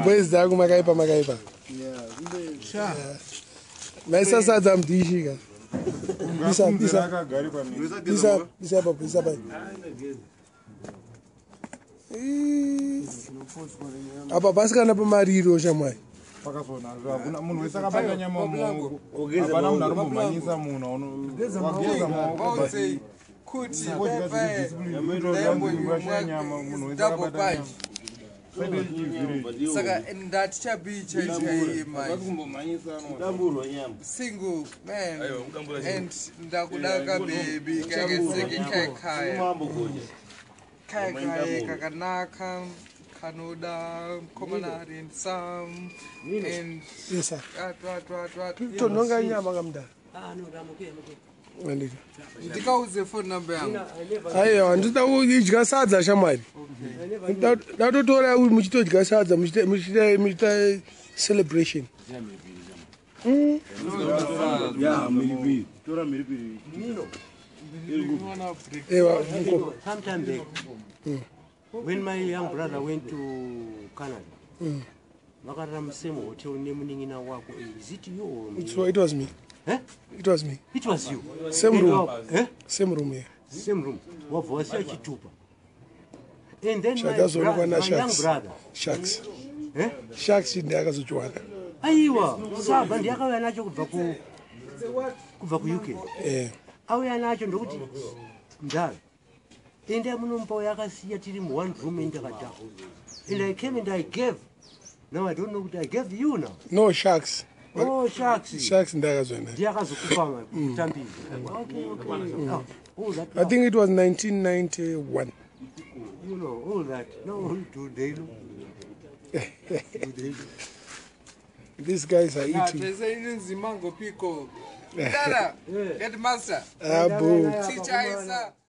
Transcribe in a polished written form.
boys zangu makaipa. Maisa sadza mdishika. Bisa baba. Apa basikana pamariro shamwai. Pakazona akuna munhu wese akabata nyama mumaoko hapana munhu arimbomhanyisa munhu wageza maoko kuti nyama munhu wese akabata nyama saka ndatichabi single man and ndakudaka baby kakeseke kaya kakanaka Kanoda, Komanari, and some, and yes, sir. Don't know nyama kamda. No, I'm okay. Ndika the phone number. Ayo, ndita udya sadza shamwari. Ndatotora muchitodya sadza muchita celebration. Sometime back. When my young brother went to Canada, is it you? It was me. Eh? It was me. It was you. Same room. Eh? Same room here. Same room. What was your chitupa? And then my young brother. Sharks. Eh? Sharks in the Agazuana. Aiwa, Sab and Yakanacho Kuvaku UK. Eh. Awanacho Noti. Dad. In the Munumpo Yakasi him one room in the Hata. And I came and I gave. Now I don't know what I gave you now. No sharks. Oh, sharks. Sharks in the Agazona. I think it was 1991. You know, all that. No, today. These guys are eating. There's a mango pico. Dada, get master. Abu. Teacher,